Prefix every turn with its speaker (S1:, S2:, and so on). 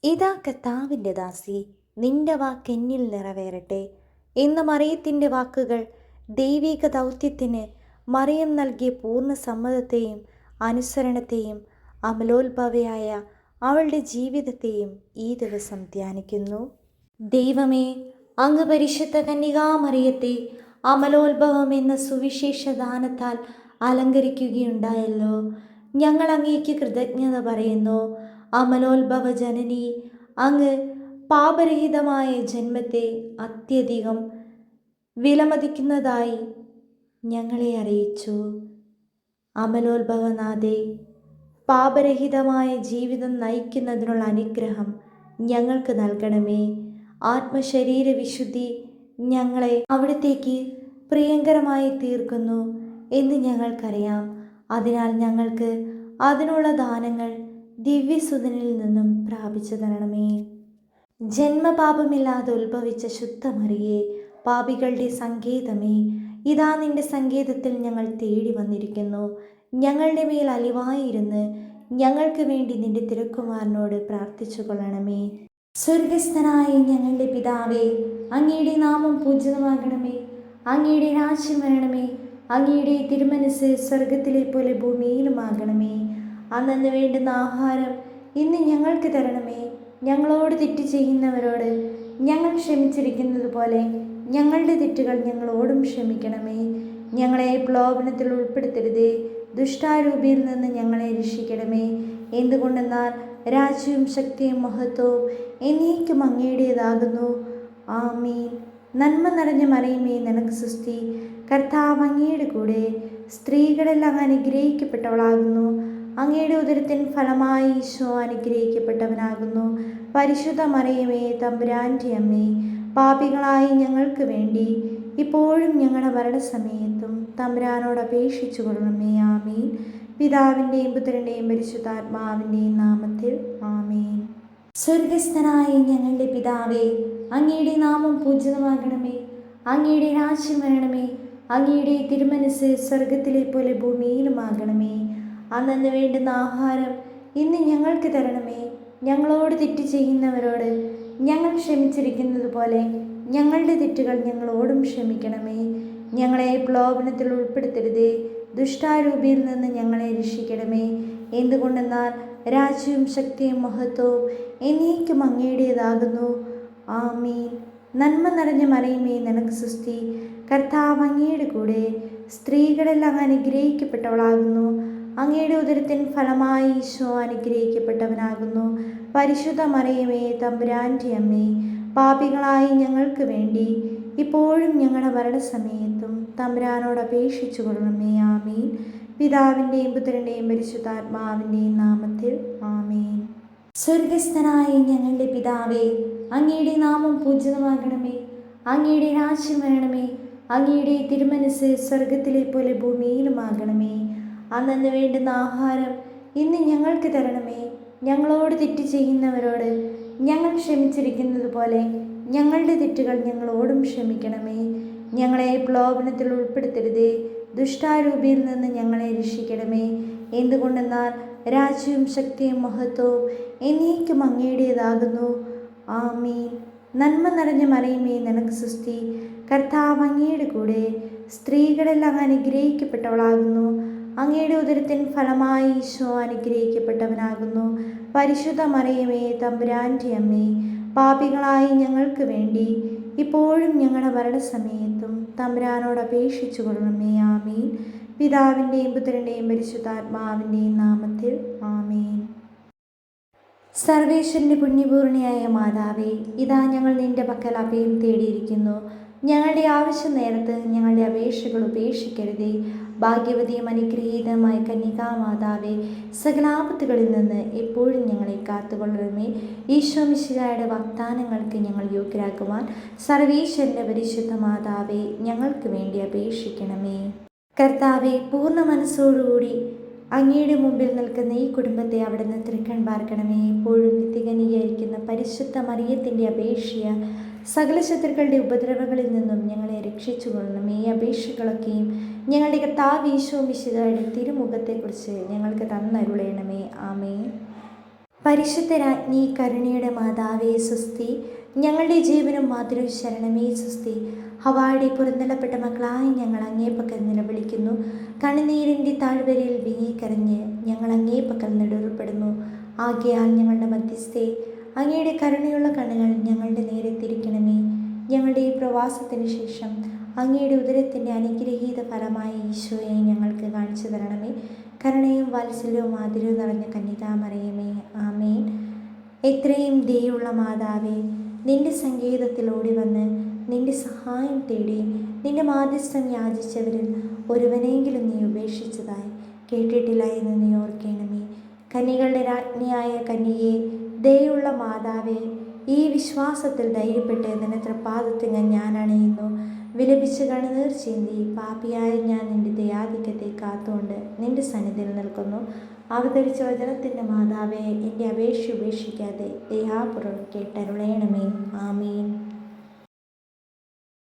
S1: ഇതാ കർത്താവിൻ്റെ ദാസി, നിന്റെ വാക്ക് എന്നിൽ നിറവേറട്ടെ എന്ന മറിയത്തിൻ്റെ വാക്കുകൾ ദൈവിക ദൗത്യത്തിന് മറിയം നൽകിയ പൂർണ്ണ സമ്മതത്തെയും അനുസരണത്തെയും അമലോത്ഭവയായ അവളുടെ ജീവിതത്തെയും ഈ ദിവസം ധ്യാനിക്കുന്നു. ദൈവമേ, അങ്ങ് പരിശുദ്ധ കന്യകാമറിയത്തെ അമലോത്ഭവം എന്ന സുവിശേഷ ദാനത്താൽ അലങ്കരിക്കുകയുണ്ടായല്ലോ. ഞങ്ങൾ അങ്ങേക്ക് കൃതജ്ഞത പറയുന്നു. അമലോത്ഭവ ജനനി, അങ്ങ് പാപരഹിതമായ ജന്മത്തെ അത്യധികം വിലമതിക്കുന്നതായി ഞങ്ങളെ അറിയിച്ചു. അമലോത്ഭവനാഥേ, പാപരഹിതമായ ജീവിതം നയിക്കുന്നതിനുള്ള അനുഗ്രഹം ഞങ്ങൾക്ക് നൽകണമേ. ആത്മശരീര വിശുദ്ധി ഞങ്ങളെ അവിടത്തേക്ക് പ്രിയങ്കരമായി തീർക്കുന്നു എന്ന് ഞങ്ങൾക്കറിയാം. അതിനാൽ ഞങ്ങൾക്ക് അതിനുള്ള ദാനങ്ങൾ ദിവ്യസുതനിൽ നിന്നും പ്രാപിച്ചു തരണമേ. ജന്മപാപമില്ലാതെ ഉത്ഭവിച്ച ശുദ്ധമറിയേ, പാപികളുടെ സങ്കേതമേ, ഇതാ നിന്റെ സങ്കേതത്തിൽ ഞങ്ങൾ തേടി വന്നിരിക്കുന്നു. ഞങ്ങളുടെ മേൽ അലിവായിരുന്ന് ഞങ്ങൾക്ക് വേണ്ടി നിന്റെ തിരുക്കുമാരനോട് പ്രാർത്ഥിച്ചു കൊള്ളണമേ. സ്വർഗസ്ഥനായ ഞങ്ങളുടെ പിതാവേ, അങ്ങയുടെ നാമം പൂജിതമാകണമേ. അങ്ങയുടെ രാജ്യം വരണമേ. അങ്ങയുടെ തിരുമനസ് സ്വർഗത്തിലെ പോലെ ഭൂമിയിലുമാകണമേ. അന്നു വേണ്ടുന്ന ആഹാരം ഇന്ന് ഞങ്ങൾക്ക് തരണമേ. ഞങ്ങളോട് തെറ്റ് ചെയ്യുന്നവരോട് ഞങ്ങൾ ക്ഷമിച്ചിരിക്കുന്നത് പോലെ ഞങ്ങളുടെ തെറ്റുകൾ ഞങ്ങളോടും ക്ഷമിക്കണമേ. ഞങ്ങളെ പ്രലോഭനത്തിൽ ഉൾപ്പെടുത്തരുതേ, ദുഷ്ടാരൂപിയിൽ നിന്ന് ഞങ്ങളെ രക്ഷിക്കണമേ. എന്തുകൊണ്ടെന്നാൽ രാജ്യവും ശക്തിയും മഹത്വവും എന്നേക്കും അങ്ങയുടേതാകുന്നു. ആമീൻ. നന്മ നിറഞ്ഞ മറിയമേ, നിനക്ക് സ്തുതി. കർത്താവ് അങ്ങയുടെ കൂടെ സ്ത്രീകളെല്ലാം അനുഗ്രഹിക്കപ്പെട്ടവളാകുന്നു. അങ്ങയുടെ ഉദരത്തിൻ ഫലമായി ഈശോ അനുഗ്രഹിക്കപ്പെട്ടവനാകുന്നു. പരിശുദ്ധ മറിയമേ, തമ്പുരാൻ്റെ അമ്മേ, പാപികളായി ഞങ്ങൾക്ക് വേണ്ടി ഇപ്പോഴും ഞങ്ങളുടെ മരണസമയത്തും തമ്പുരാനോട് അപേക്ഷിച്ചു കൊള്ളണമേ. ആമീൻ. പിതാവിൻ്റെയും പുത്രൻ്റെയും പരിശുദ്ധാത്മാവിൻ്റെയും നാമത്തിൽ ആമീൻ. സ്വർഗസ്ഥനായ ഞങ്ങളുടെ പിതാവേ, അങ്ങയുടെ നാമം പൂജിതമാകണമേ. അങ്ങയുടെ രാജ്യം വരണമേ. അങ്ങയുടെ തിരുമനസ് സ്വർഗത്തിലെ പോലെ ഭൂമിയിലുമാകണമേ. അന്നു വേണ്ടുന്ന ആഹാരം ഇന്ന് ഞങ്ങൾക്ക് തരണമേ. ഞങ്ങളോട് തെറ്റ് ചെയ്യുന്നവരോട് ഞങ്ങൾ ക്ഷമിച്ചിരിക്കുന്നത് പോലെ ഞങ്ങളുടെ തെറ്റുകൾ ഞങ്ങളോടും ക്ഷമിക്കണമേ. ഞങ്ങളെ പ്രലോഭനത്തിൽ ഉൾപ്പെടുത്തരുതേ, ദുഷ്ടാരൂപിയിൽ നിന്ന് ഞങ്ങളെ രക്ഷിക്കണമേ. എന്തുകൊണ്ടെന്നാൽ രാജ്യവും ശക്തിയും മഹത്വവും എന്നേക്കും അങ്ങയുടേതാകുന്നു. ആമീൻ. നന്മ നിറഞ്ഞ മറിയമേ, നിനക്ക് സ്തുതി. കർത്താവ് അങ്ങയുടെ കൂടെ സ്ത്രീകളെല്ലാം അനുഗ്രഹിക്കപ്പെട്ടവളാകുന്നു. അങ്ങയുടെ ഉദരത്തിൻ ഫലമായി ഈശോ അനുഗ്രഹിക്കപ്പെട്ടവനാകുന്നു. പരിശുദ്ധ മറിയമേ, തമ്പുരാൻ്റെ അമ്മേ, പാപികളായി ഞങ്ങൾക്ക് വേണ്ടി ഇപ്പോഴും ഞങ്ങളുടെ മരണസമയത്തും തമ്പുരാനോട് അപേക്ഷിച്ചു കൊള്ളണമേ. ആമീൻ. പിതാവിൻ്റെയും പുത്രൻ്റെയും പരിശുദ്ധാത്മാവിൻ്റെയും നാമത്തിൽ ആമീൻ. സ്വർഗസ്ഥനായ ഞങ്ങളുടെ പിതാവേ, അങ്ങയുടെ നാമം പൂജിതമാകണമേ. അങ്ങയുടെ രാജ്യം വരണമേ. അങ്ങയുടെ തിരുമനസ് സ്വർഗത്തിലെ പോലെ ഭൂമിയിലുമാകണമേ. അന്നു വേണ്ടുന്ന ആഹാരം ഇന്ന് ഞങ്ങൾക്ക് തരണമേ. ഞങ്ങളോട് തെറ്റ് ചെയ്യുന്നവരോട് ഞങ്ങൾ ക്ഷമിച്ചിരിക്കുന്നത് പോലെ ഞങ്ങളുടെ തെറ്റുകൾ ഞങ്ങളോടും ക്ഷമിക്കണമേ. ഞങ്ങളെ പ്രലോഭനത്തിൽ ഉൾപ്പെടുത്തരുതേ, ദുഷ്ടാരൂപിയിൽ നിന്ന് ഞങ്ങളെ രക്ഷിക്കണമേ. എന്തുകൊണ്ടെന്നാൽ രാജ്യവും ശക്തിയും മഹത്വവും എന്നേക്കും അങ്ങയുടേതാകുന്നു. ആമീൻ. നന്മ നിറഞ്ഞ മറിയമേ, നിനക്ക് സ്തുതി. കർത്താവ് അങ്ങയുടെ കൂടെ സ്ത്രീകളെല്ലാം അനുഗ്രഹിക്കപ്പെട്ടവളാകുന്നു. അങ്ങയുടെ ഉദരത്തിൻ ഫലമായി ഈശോ അനുഗ്രഹിക്കപ്പെട്ടവനാകുന്നു. പരിശുദ്ധ മറിയമേ, തമ്പുരാൻ്റെ അമ്മേ, പാപികളായി ഞങ്ങൾക്ക് വേണ്ടി ഇപ്പോഴും ഞങ്ങളുടെ മരണസമയത്തും തമ്പുരാനോട് അപേക്ഷിച്ചു കൊള്ളണമേ. ആമീൻ. പിതാവിൻ്റെയും പുത്രൻ്റെയും പരിശുദ്ധാത്മാവിൻ്റെയും നാമത്തിൽ ആമീൻ. സർവേശ്വരൻ്റെ പുണ്യപൂർണിയായ മാതാവേ, ഇതാ ഞങ്ങൾ നിന്റെ പക്കൽ അഭയം തേടിയിരിക്കുന്നു. ഞങ്ങളുടെ ആവശ്യ നേരത്ത് ഞങ്ങളുടെ അപേക്ഷകൾ ഉപേക്ഷിക്കരുതേ. ഭാഗ്യവതിയും അനുഗ്രഹീതമായ കന്യകാമാതാവേ, സകലാപത്തുകളിൽ നിന്ന് എപ്പോഴും ഞങ്ങളെ കാത്തുകൊള്ളണമേ. ഈശോ മിശിഹായുടെ വാഗ്ദാനങ്ങൾക്ക് ഞങ്ങൾ യോഗ്യരാക്കുവാൻ സർവേശ്വരൻ്റെ പരിശുദ്ധ മാതാവേ, ഞങ്ങൾക്ക് വേണ്ടി അപേക്ഷിക്കണമേ. കർത്താവെ, പൂർണ്ണ മനസ്സോടുകൂടി അങ്ങയുടെ മുമ്പിൽ നിൽക്കുന്ന ഈ കുടുംബത്തെ അവിടുന്ന് തൃക്കൺ പാർക്കണമേ. എപ്പോഴും നിത്യകന്യകയായിരിക്കുന്ന പരിശുദ്ധ മറിയത്തിൻ്റെ അപേക്ഷയ സകല ശത്രുക്കളുടെ ഉപദ്രവങ്ങളിൽ നിന്നും ഞങ്ങളെ രക്ഷിച്ചു കൊള്ളണമേ. ഈ അപേക്ഷകളൊക്കെയും ഞങ്ങളുടെ കർത്താവ് ഈശോ മിശിഹായുടെ തിരുമുഖത്തെക്കുറിച്ച് ഞങ്ങൾക്ക് തന്നരുളയണമേ. ആമേൻ. പരിശുദ്ധരാജ്ഞി കരുണയുടെ മാതാവേ സ്വസ്തി. ഞങ്ങളുടെ ജീവനും മാതൃ ശരണമേ സ്വസ്തി. ഹവാടി പുറന്തള്ളപ്പെട്ട മക്കളായ ഞങ്ങൾ അങ്ങേപ്പക്കൽ നിലവിളിക്കുന്നു. കണ്ണുനീരിൻ്റെ താഴ്വരയിൽ വിങ്ങിക്കരഞ്ഞ് ഞങ്ങൾ അങ്ങേപ്പക്കൽ നെടുറപ്പെടുന്നു. ആകയാൽ ഞങ്ങളുടെ മധ്യസ്ഥെ അങ്ങയുടെ കരുണയുള്ള കണ്ണുകൾ ഞങ്ങളുടെ നേരെ തിരിക്കണമേ. ഞങ്ങളുടെ ഈ പ്രവാസത്തിന് ശേഷം അങ്ങയുടെ ഉദരത്തിൻ്റെ അനുഗ്രഹീത ഫലമായ ഈശോയെ ഞങ്ങൾക്ക് കാണിച്ചു തരണമേ. കരുണയും വാത്സല്യവും ആദരവും നിറഞ്ഞ കന്യകാമറിയമേ, ആമേൻ. എത്രയും ദയുള്ള മാതാവേ, നിന്റെ സങ്കേതത്തിൽ ഓടി വന്ന് നിന്റെ സഹായം തേടി നിന്റെ മാധ്യസ്ഥം യാചിച്ചവരിൽ ഒരുവനെങ്കിലും നീ ഉപേക്ഷിച്ചതായി കേട്ടിട്ടില്ല എന്ന് നീ ഓർക്കണമേ. കന്യകളുടെ രാജ്ഞിയായ കന്യകേ, ദയുള്ള മാതാവേ, ഈ വിശ്വാസത്തിൽ ധൈര്യപ്പെട്ട് നിന്റെ തൃപ്പാദത്തിങ്ങൽ ഞാൻ അണയുന്നു. വിലപിച്ച് കണ്ണുനീർ ചിന്തി പാപിയായ ഞാൻ നിന്റെ ദയാധിക്യത്തെ കാത്തുകൊണ്ട് നിന്റെ സന്നിധിയിൽ നിൽക്കുന്നു. അവതരിച്ച വചനത്തിൻ്റെ മാതാവേ, എൻ്റെ അപേക്ഷ ഉപേക്ഷിക്കാതെ ദയാപൂർവ്വം കേട്ടരുളയണമേ. ആമീൻ.